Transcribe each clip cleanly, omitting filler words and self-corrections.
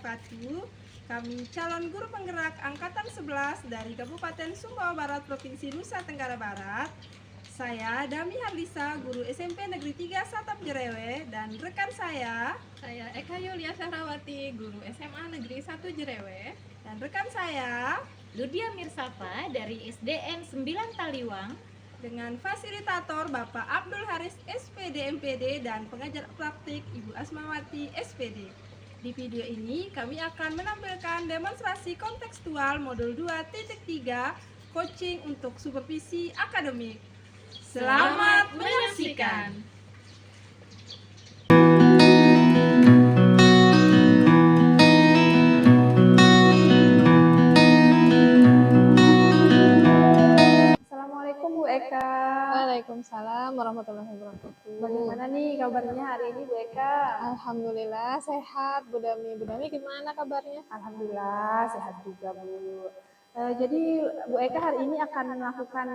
wabarakatuh. Kami calon guru penggerak Angkatan 11 dari Kabupaten Sumbawa Barat, Provinsi Nusa Tenggara Barat. Saya Dami Harlisa, guru SMP Negeri 3 Satap Jerewe, dan rekan saya Eka Yulia Sahrawati, guru SMA Negeri 1 Jerewe. dan rekan saya Ludia Mirsafa dari SDN 9 Taliwang. dengan fasilitator Bapak Abdul Haris SPD MPD dan pengajar praktik Ibu Asmawati SPD. Di video ini kami akan menampilkan demonstrasi kontekstual modul 2.3 coaching untuk supervisi akademik. Selamat menyaksikan. Assalamualaikum Bu Eka. Waalaikumsalam warahmatullahi wabarakatuh. Bagaimana nih kabarnya hari ini Bu Eka? Alhamdulillah sehat Bu Dami. Bu Dami gimana kabarnya? Alhamdulillah sehat juga Bu. Jadi Bu Eka hari ini akan melakukan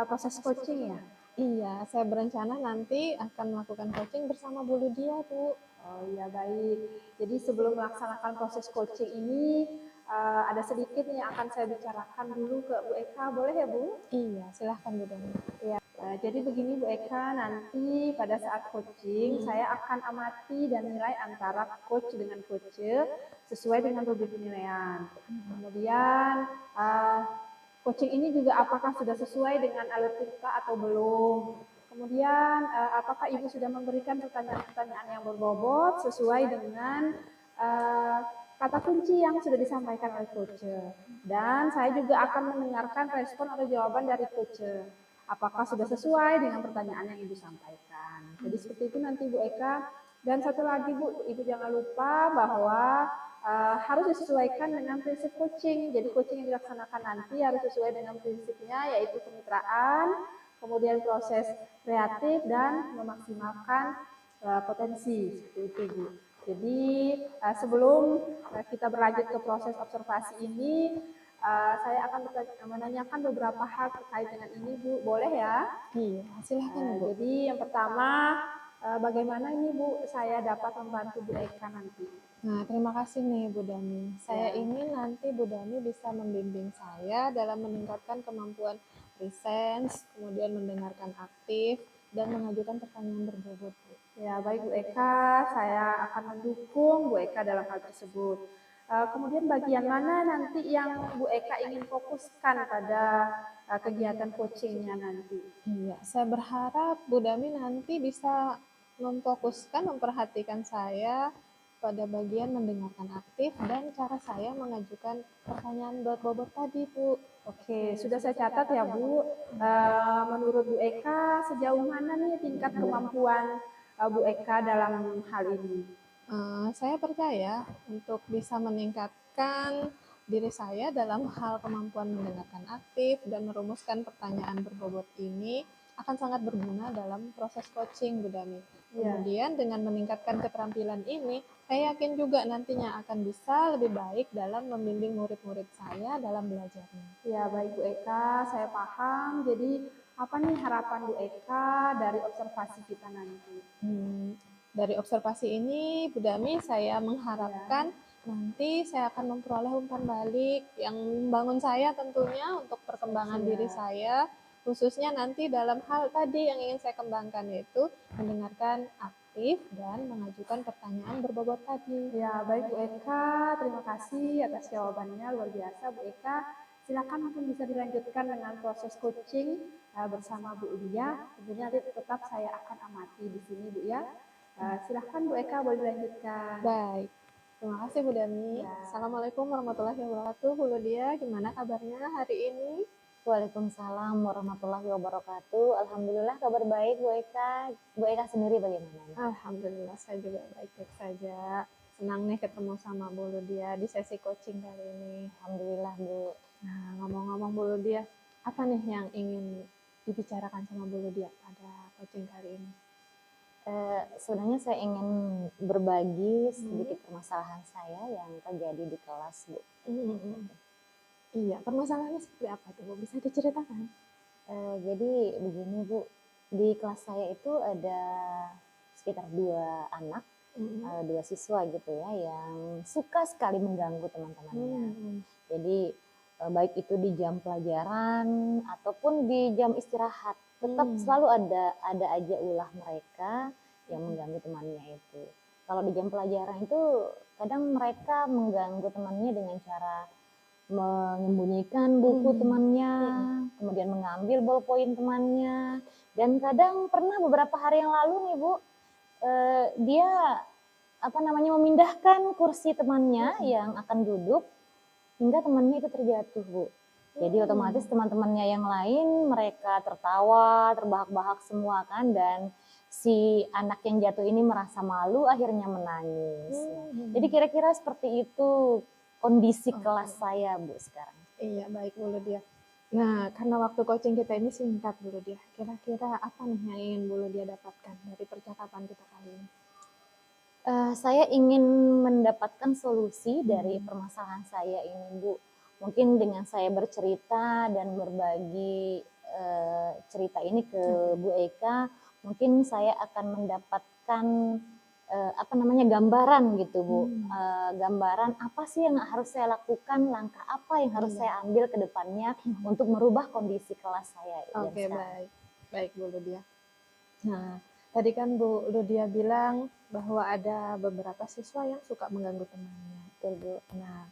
proses coaching ya? Iya, saya berencana nanti akan melakukan coaching bersama Bu Ludia, Bu. Oh iya baik. Jadi sebelum melaksanakan proses coaching ini ada sedikit nih yang akan saya bicarakan dulu ke Bu Eka, boleh ya Bu? Iya, silahkan Bu Dami. Jadi begini Bu Eka, nanti pada saat coaching saya akan amati dan nilai antara coach dengan coach sesuai dengan rubrik penilaian. Kemudian coaching ini juga apakah sudah sesuai dengan alutsista atau belum. Kemudian apakah Ibu sudah memberikan pertanyaan-pertanyaan yang berbobot sesuai dengan kata kunci yang sudah disampaikan oleh coach. Dan saya juga akan mendengarkan respon atau jawaban dari coach. Apakah sudah sesuai dengan pertanyaan yang Ibu sampaikan. Jadi seperti itu nanti Bu Eka. Dan satu lagi Bu, Ibu jangan lupa bahwa harus disesuaikan dengan prinsip coaching. Jadi coaching yang dilaksanakan nanti harus sesuai dengan prinsipnya, yaitu kemitraan, kemudian proses kreatif, dan memaksimalkan potensi. Seperti itu Bu. Jadi sebelum kita berlanjut ke proses observasi ini, saya akan menanyakan beberapa hal terkait dengan ini Bu, boleh ya? Iya, silahkan Bu. Jadi yang pertama, bagaimana ini Bu saya dapat membantu Bu Eka nanti? Nah, terima kasih nih Bu Dami. Saya ingin nanti Bu Dami bisa membimbing saya dalam meningkatkan kemampuan presence, kemudian mendengarkan aktif, dan mengajukan pertanyaan berbobot. Ya baik Bu Eka, saya akan mendukung Bu Eka dalam hal tersebut. Kemudian bagian mana nanti yang Bu Eka ingin fokuskan pada kegiatan coachingnya nanti? Iya, saya berharap Bu Dami nanti bisa memperhatikan saya pada bagian mendengarkan aktif dan cara saya mengajukan pertanyaan berbobot tadi, Bu. Oke, sudah saya catat ya Bu. Menurut Bu Eka, sejauh mana nih tingkat kemampuan Bu Eka dalam hal ini? Saya percaya untuk bisa meningkatkan diri saya dalam hal kemampuan mendengarkan aktif dan merumuskan pertanyaan berbobot ini akan sangat berguna dalam proses coaching Bu Dami. Kemudian dengan meningkatkan keterampilan ini, saya yakin juga nantinya akan bisa lebih baik dalam membimbing murid-murid saya dalam belajarnya. Ya baik Bu Eka, saya paham. Jadi apa nih harapan Bu Eka dari observasi kita nanti? Dari observasi ini, Bu Dami, saya mengharapkan nanti saya akan memperoleh umpan balik yang membangun saya tentunya untuk perkembangan diri saya, khususnya nanti dalam hal tadi yang ingin saya kembangkan, yaitu mendengarkan aktif dan mengajukan pertanyaan berbobot tadi. Ya baik Bu Eka, terima kasih atas jawabannya, luar biasa Bu Eka. Silakan mungkin bisa dilanjutkan dengan proses coaching bersama Bu Udia. Tentunya nanti tetap saya akan amati di sini Bu ya. Silahkan Bu Eka, boleh dilanjutkan. Baik, terima kasih Bu Dami. Ya. Assalamualaikum warahmatullahi wabarakatuh. Bu Ludia, gimana kabarnya hari ini? Waalaikumsalam warahmatullahi wabarakatuh. Alhamdulillah kabar baik Bu Eka. Bu Eka sendiri bagaimana? Alhamdulillah saya juga baik-baik saja. Senang nih ketemu sama Bu Ludia di sesi coaching kali ini. Alhamdulillah Bu. Nah, ngomong-ngomong Bu Ludia, apa nih yang ingin dibicarakan sama Bu Ludia pada coaching kali ini? Sebenarnya saya ingin berbagi sedikit permasalahan saya yang terjadi di kelas Bu. Iya, permasalahannya seperti apa tuh Bu? Bisa diceritakan? Jadi begini Bu, di kelas saya itu ada sekitar 2 anak dua siswa gitu ya yang suka sekali mengganggu teman-temannya. Jadi baik itu di jam pelajaran ataupun di jam istirahat, tetap selalu ada aja ulah mereka yang mengganggu temannya itu. Kalau di jam pelajaran itu kadang mereka mengganggu temannya dengan cara menyembunyikan buku temannya, kemudian mengambil ballpoint temannya, dan kadang pernah beberapa hari yang lalu nih Bu, dia memindahkan kursi temannya yang akan duduk hingga temannya itu terjatuh Bu. Jadi otomatis teman-temannya yang lain mereka tertawa, terbahak-bahak semua kan, dan si anak yang jatuh ini merasa malu akhirnya menangis. Jadi kira-kira seperti itu kondisi kelas saya Bu sekarang. Iya, baik Bu Lydia. Nah, karena waktu coaching kita ini singkat Bu Lydia, kira-kira apa nih yang ingin Bu Lydia dapatkan dari percakapan kita kali ini? Saya ingin mendapatkan solusi dari permasalahan saya ini Bu. Mungkin dengan saya bercerita dan berbagi cerita ini ke Bu Eka, mungkin saya akan mendapatkan gambaran gitu Bu. Gambaran apa sih yang harus saya lakukan, langkah apa yang harus saya ambil ke depannya untuk merubah kondisi kelas saya. Oke, baik. Baik Bu Lydia. Nah, tadi kan Bu Lydia bilang bahwa ada beberapa siswa yang suka mengganggu temannya. Betul Bu. Nah,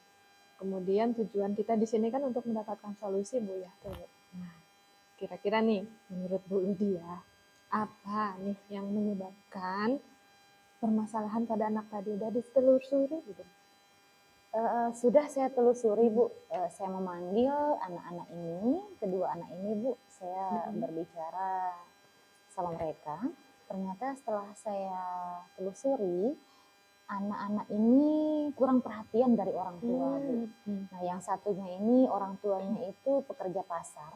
kemudian tujuan kita di sini kan untuk mendapatkan solusi Bu ya. Nah, kira-kira nih menurut Bu Lydia, apa nih yang menyebabkan permasalahan pada anak tadi? Udah ditelusuri gitu? Sudah saya telusuri Bu. Saya memanggil anak-anak ini, kedua anak ini Bu. Saya berbicara sama mereka. Ternyata setelah saya telusuri, anak-anak ini kurang perhatian dari orang tua Bu. Nah yang satunya ini orang tuanya itu pekerja pasar.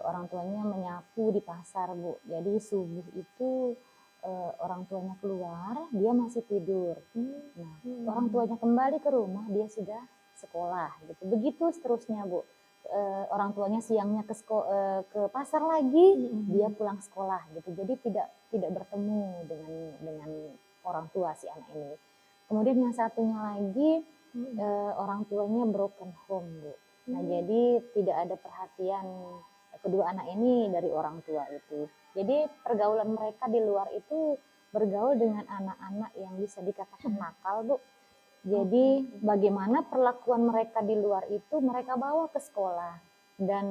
Orang tuanya menyapu di pasar Bu. Jadi subuh itu orang tuanya keluar, dia masih tidur. Nah, orang tuanya kembali ke rumah, dia sudah sekolah gitu. Begitu seterusnya Bu. Orang tuanya siangnya ke pasar lagi, dia pulang sekolah gitu. Jadi tidak bertemu dengan orang tua si anak ini. Kemudian yang satunya lagi orang tuanya broken home Bu. Nah jadi tidak ada perhatian kedua anak ini dari orang tua itu. Jadi pergaulan mereka di luar itu bergaul dengan anak-anak yang bisa dikatakan nakal Bu. Jadi bagaimana perlakuan mereka di luar itu mereka bawa ke sekolah dan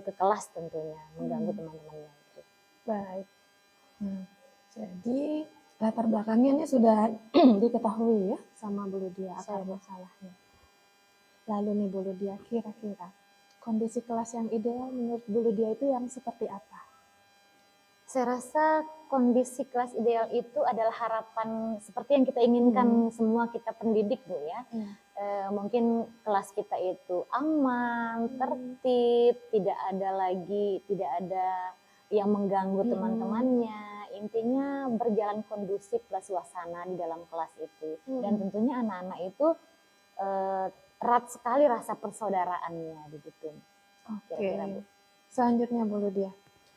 ke kelas tentunya mengganggu teman-temannya. Baik. Nah, jadi latar belakangnya ini sudah diketahui ya sama Bu Lydia akar masalahnya. Lalu nih Bu Lydia, kira-kira kondisi kelas yang ideal menurut Bu Lydia itu yang seperti apa? Saya rasa kondisi kelas ideal itu adalah harapan seperti yang kita inginkan semua kita pendidik Bu ya. Mungkin kelas kita itu aman, tertib, tidak ada yang mengganggu teman-temannya. Intinya berjalan kondusif lah suasana di dalam kelas itu. Dan tentunya anak-anak itu erat sekali rasa persaudaraannya begitu. Oke. Selanjutnya Bu Lydia,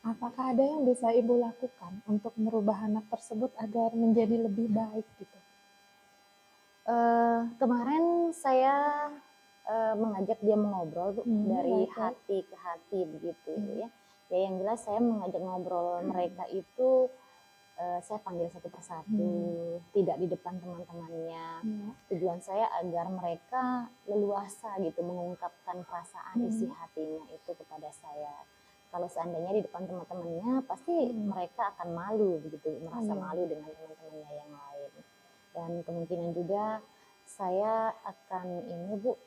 apakah ada yang bisa Ibu lakukan untuk merubah anak tersebut agar menjadi lebih baik gitu? Kemarin saya mengajak dia mengobrol Bu, dari hati ke hati begitu ya. Ya yang jelas saya mengajak ngobrol mereka itu saya panggil satu persatu, tidak di depan teman-temannya. Tujuan saya agar mereka leluasa gitu mengungkapkan perasaan isi hatinya itu kepada saya. Kalau seandainya di depan teman-temannya pasti mereka akan malu begitu, merasa malu dengan teman-temannya yang lain. Dan kemungkinan juga saya akan ini Bu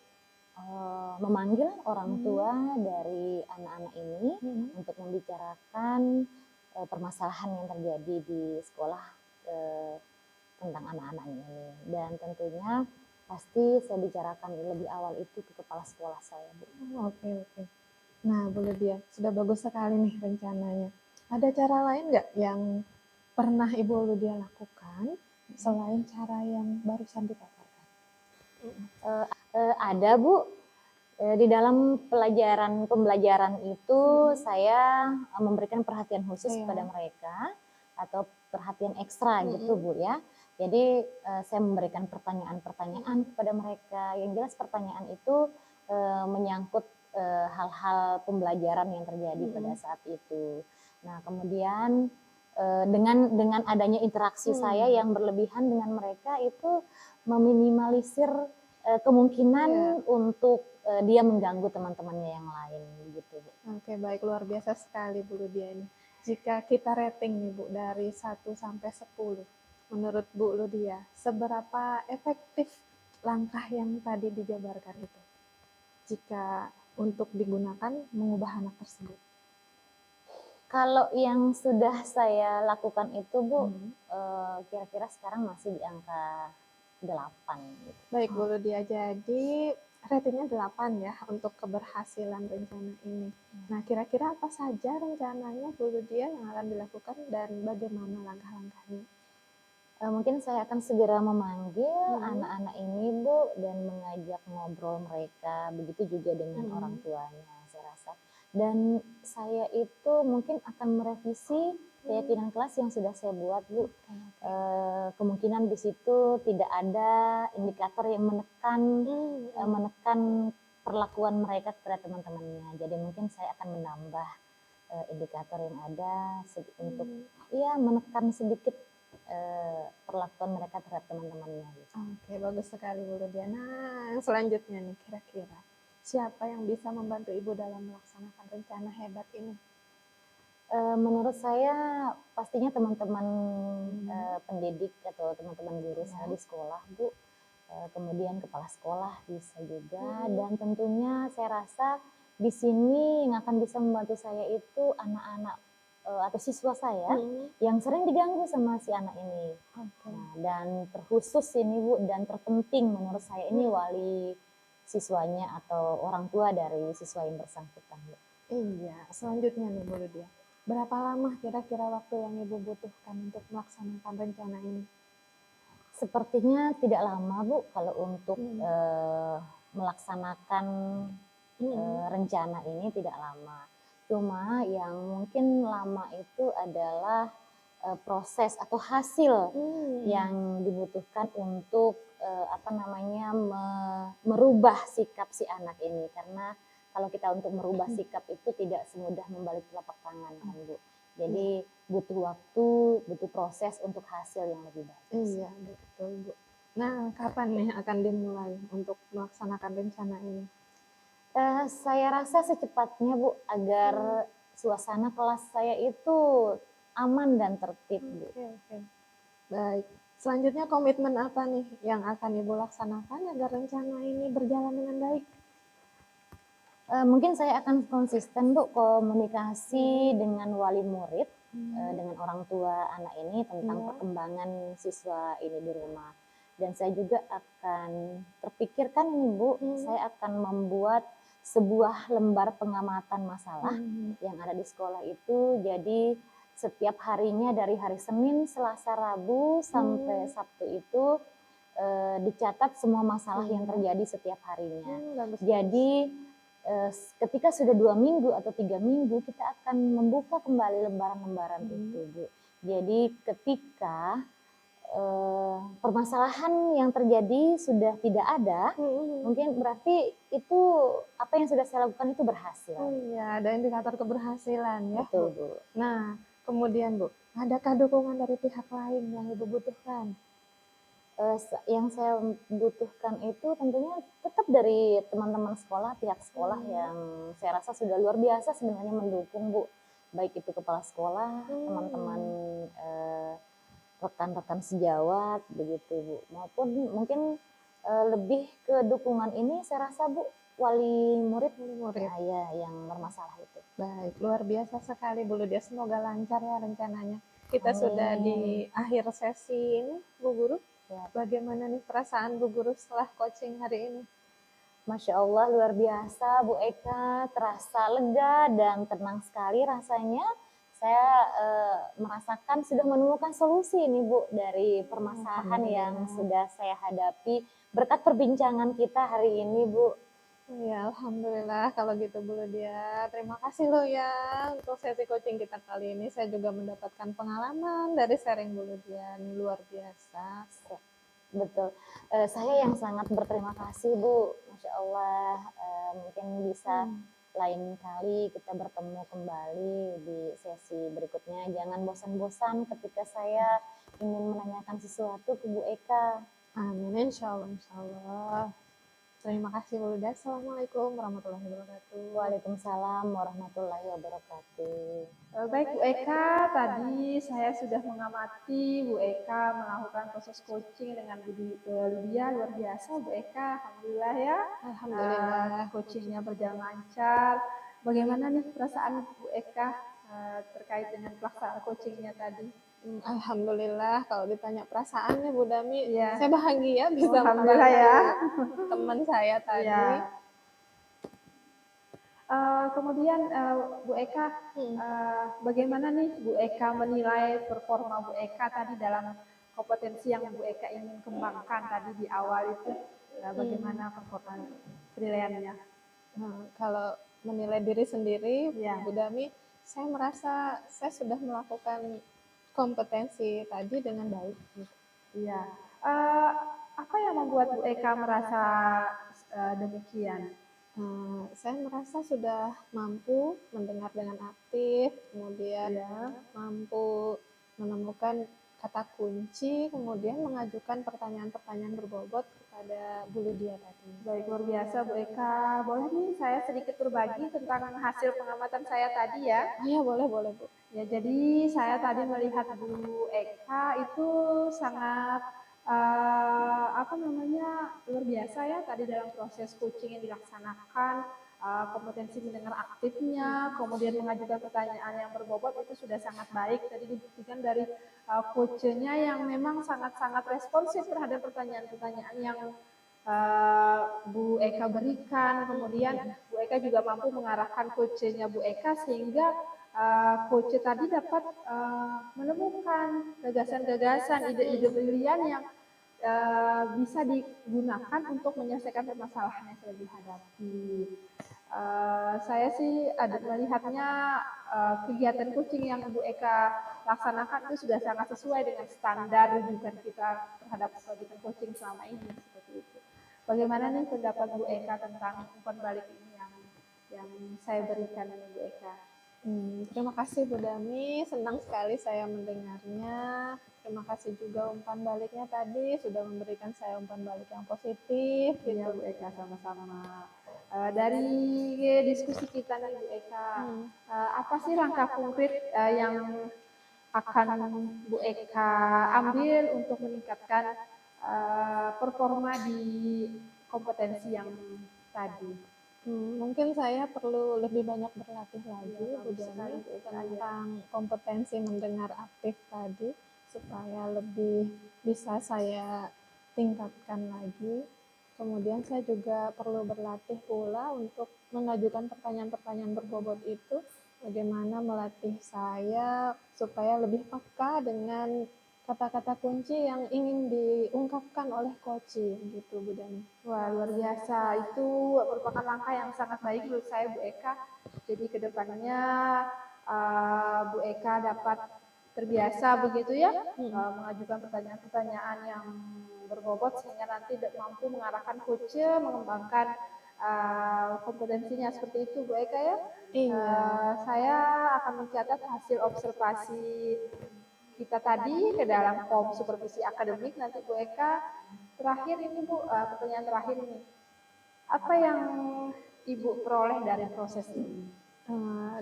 memanggil orang tua dari anak-anak ini untuk membicarakan permasalahan yang terjadi di sekolah tentang anak-anak ini. Dan tentunya pasti saya bicarakan lebih awal itu ke kepala sekolah saya Bu. Oke. Nah Bu Lydia, sudah bagus sekali nih rencananya. Ada cara lain nggak yang pernah Ibu Lydia lakukan selain cara yang barusan dipaparkan? Ada Bu, di dalam pembelajaran itu saya memberikan perhatian khusus kepada mereka atau perhatian ekstra gitu Bu ya. Jadi saya memberikan pertanyaan-pertanyaan kepada mereka. Yang jelas pertanyaan itu menyangkut hal-hal pembelajaran yang terjadi pada saat itu. Nah, kemudian dengan adanya interaksi saya yang berlebihan dengan mereka itu meminimalisir kemungkinan Iya. untuk dia mengganggu teman-temannya yang lain gitu, Bu. Oke, baik, luar biasa sekali Bu Ludia ini. Jika kita rating nih Bu dari 1 sampai 10, menurut Bu Ludia, seberapa efektif langkah yang tadi dijabarkan itu jika untuk digunakan mengubah anak tersebut? Kalau yang sudah saya lakukan itu, Bu, Hmm. kira-kira sekarang masih di angka 8 gitu. Baik Bu Ludia, jadi ratingnya 8 ya untuk keberhasilan rencana ini. Nah, kira-kira apa saja rencananya Bu Ludia yang akan dilakukan dan bagaimana langkah-langkahnya? Mungkin saya akan segera memanggil anak-anak ini, Bu, dan mengajak ngobrol mereka. Begitu juga dengan orang tuanya, saya rasa. Dan saya itu mungkin akan merevisi keyakinan kelas yang sudah saya buat, Bu. Kemungkinan di situ tidak ada indikator yang menekan perlakuan mereka kepada teman-temannya. Jadi mungkin saya akan menambah indikator yang ada untuk ya menekan sedikit perlakuan mereka terhadap teman-temannya. Gitu. Oke, bagus sekali Bu Ludia. Nah, yang selanjutnya nih kira-kira siapa yang bisa membantu Ibu dalam melaksanakan rencana hebat ini? Menurut saya pastinya teman-teman pendidik atau teman-teman guru saya di sekolah, Bu. Kemudian kepala sekolah bisa juga, dan tentunya saya rasa di sini yang akan bisa membantu saya itu anak-anak atau siswa saya yang sering diganggu sama si anak ini. Nah, dan terkhusus ini, Bu, dan terpenting menurut saya ini wali siswanya atau orang tua dari siswa yang bersangkutan, Bu. Iya, selanjutnya nih Bu Ludia. Berapa lama kira-kira waktu yang Ibu butuhkan untuk melaksanakan rencana ini? Sepertinya tidak lama, Bu, kalau untuk melaksanakan rencana ini tidak lama. Cuma yang mungkin lama itu adalah proses atau hasil yang dibutuhkan untuk merubah sikap si anak ini. Karena kalau kita untuk merubah sikap itu tidak semudah membalik telapak tangan, kan, Bu. Jadi butuh waktu, butuh proses untuk hasil yang lebih baik. Iya, betul Bu. Nah, kapan nih akan dimulai untuk melaksanakan rencana ini? Saya rasa secepatnya, Bu, agar suasana kelas saya itu aman dan tertib, Bu. Oke. Baik. Selanjutnya komitmen apa nih yang akan Ibu laksanakan agar rencana ini berjalan dengan baik? Mungkin saya akan konsisten, Bu, komunikasi dengan wali murid, dengan orang tua anak ini tentang perkembangan siswa ini di rumah. Dan saya juga akan terpikirkan ini, Bu, saya akan membuat sebuah lembar pengamatan masalah yang ada di sekolah itu. Jadi setiap harinya dari hari Senin, Selasa, Rabu sampai Sabtu itu dicatat semua masalah yang terjadi setiap harinya. Jadi ketika sudah 2 minggu atau 3 minggu kita akan membuka kembali lembaran-lembaran itu, Bu. Jadi ketika permasalahan yang terjadi sudah tidak ada, mungkin berarti itu apa yang sudah saya lakukan itu berhasil. Ya, ada indikator keberhasilan ya. Betul, Bu. Nah, kemudian Bu, adakah dukungan dari pihak lain yang Ibu butuhkan? Yang saya butuhkan itu tentunya tetap dari teman-teman sekolah, pihak sekolah yang saya rasa sudah luar biasa sebenarnya mendukung, Bu. Baik itu kepala sekolah, teman-teman rekan-rekan sejawat begitu, Bu. Maupun mungkin lebih ke dukungan ini saya rasa, Bu, wali murid ya yang bermasalah itu. Baik, luar biasa sekali Bu Ludia. Semoga lancar ya rencananya. Kita sudah di akhir sesi ini, Bu Guru. Ya. Bagaimana nih perasaan Bu Guru setelah coaching hari ini? Masya Allah, luar biasa Bu Eka, terasa lega dan tenang sekali rasanya. Saya merasakan sudah menemukan solusi nih, Bu, dari permasalahan yang sudah saya hadapi berkat perbincangan kita hari ini, Bu. Ya, alhamdulillah kalau gitu Bu Lydia. Terima kasih loh ya untuk sesi coaching kita kali ini. Saya juga mendapatkan pengalaman dari sharing Bu Lydia. Ini luar biasa. Betul. Saya yang sangat berterima kasih Bu. Masya Allah. Mungkin bisa Hmm. lain kali kita bertemu kembali di sesi berikutnya. Jangan bosan-bosan ketika saya ingin menanyakan sesuatu ke Bu Eka. Amin, insya Allah, insya Allah. Terima kasih Bu Lydia. Assalamualaikum warahmatullahi wabarakatuh. Waalaikumsalam warahmatullahi wabarakatuh. Baik Bu Eka, tadi saya sudah mengamati Bu Eka melakukan proses coaching dengan Bu Lydia, luar biasa Bu Eka, alhamdulillah ya. Alhamdulillah. Coachingnya berjalan lancar. Bagaimana nih perasaan Bu Eka terkait dengan pelaksanaan coachingnya tadi? Alhamdulillah kalau ditanya perasaannya Bu Dami, Iya. saya bahagia bisa Alhamdulillah ya. teman saya tadi. Iya. Kemudian Bu Eka, bagaimana nih Bu Eka menilai performa Bu Eka tadi dalam kompetensi yang Bu Eka ingin kembangkan tadi di awal itu? Bagaimana performa penilaiannya? Kalau menilai diri sendiri, Iya. Bu Dami, saya merasa saya sudah melakukan kompetensi tadi dengan baik. Iya. Apa yang membuat Bu Eka merasa demikian? Saya merasa sudah mampu mendengar dengan aktif, kemudian Iya. mampu menemukan kata kunci, kemudian mengajukan pertanyaan-pertanyaan berbobot kepada Bu Lydia tadi. Baik, luar biasa Bu Eka. Boleh nih saya sedikit berbagi tentang hasil pengamatan saya tadi ya? Oh ya, boleh Bu. Ya, jadi saya tadi melihat Bu Eka itu sangat luar biasa ya tadi dalam proses coaching yang dilaksanakan, kompetensi mendengar aktifnya, kemudian mengajukan pertanyaan yang berbobot itu sudah sangat baik. Tadi dibuktikan dari coachnya yang memang sangat-sangat responsif terhadap pertanyaan-pertanyaan yang Bu Eka berikan. Kemudian Bu Eka juga mampu mengarahkan coachnya Bu Eka sehingga coach tadi dapat menemukan gagasan-gagasan, ide-ide brilian yang bisa digunakan untuk menyelesaikan permasalahan yang sedang dihadapi. Saya sih ada melihatnya kegiatan coaching yang Bu Eka laksanakan itu sudah sangat sesuai dengan standar rujukan kita terhadap kegiatan coaching selama ini seperti itu. Bagaimana nih pendapat Bu Eka tentang umpan balik ini yang saya berikan Bu Eka? Terima kasih Bu Dami, senang sekali saya mendengarnya. Terima kasih juga umpan baliknya tadi, sudah memberikan saya umpan balik yang positif. Iya Bu Eka, sama-sama. Dari diskusi kita nih Bu Eka, apa sih langkah konkret yang akan Bu Eka ambil untuk meningkatkan performa di kompetensi yang tadi? Mungkin saya perlu lebih banyak berlatih lagi Bu bagus sekali, Dami Bu Eka, tentang kompetensi mendengar aktif tadi supaya lebih bisa saya tingkatkan lagi. Kemudian saya juga perlu berlatih pula untuk mengajukan pertanyaan-pertanyaan berbobot itu, bagaimana melatih saya supaya lebih peka dengan kata-kata kunci yang ingin diungkapkan oleh coaching gitu Bu Dami. Wah, luar biasa. Itu merupakan langkah yang sangat baik menurut saya Bu Eka. Jadi kedepannya Bu Eka dapat terbiasa begitu ya, mengajukan pertanyaan-pertanyaan yang berbobot sehingga nanti mampu mengarahkan coach mengembangkan kompetensinya seperti itu Bu Eka ya. Iya. Saya akan mencatat hasil observasi kita tadi ke dalam form supervisi akademik nanti Bu Eka. Terakhir ini Bu, pertanyaan terakhir ini. Apa yang Ibu peroleh dari proses ini?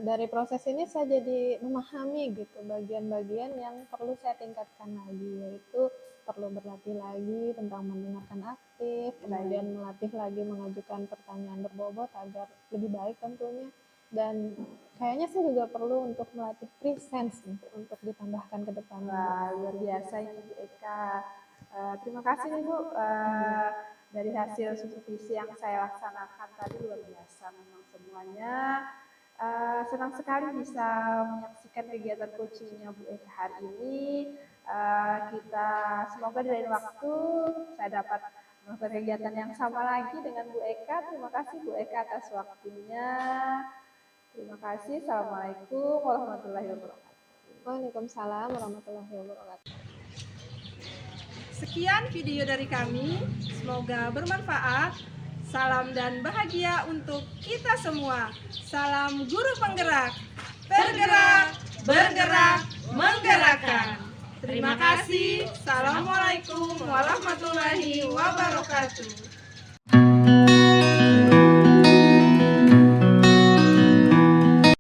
Dari proses ini saya jadi memahami gitu bagian-bagian yang perlu saya tingkatkan lagi, yaitu perlu berlatih lagi tentang mendengarkan aktif, kemudian melatih lagi mengajukan pertanyaan berbobot agar lebih baik tentunya. Dan kayaknya saya juga perlu untuk melatih presence untuk ditambahkan ke depannya. Wah, luar biasa ini Bu Eka. Terima kasih nih Bu, dari hasil supervisi yang saya laksanakan tadi luar biasa memang semuanya. Senang sekali bisa menyaksikan kegiatan coachingnya Bu Eka hari ini. Kita semoga di lain waktu saya dapat melakukan kegiatan yang sama lagi dengan Bu Eka. Terima kasih Bu Eka atas waktunya. Terima kasih. Assalamualaikum warahmatullahi wabarakatuh. Waalaikumsalam warahmatullahi wabarakatuh. Sekian video dari kami, semoga bermanfaat. Salam dan bahagia untuk kita semua. Salam guru penggerak, bergerak, bergerak, menggerakkan. Terima kasih. Assalamualaikum warahmatullahi wabarakatuh.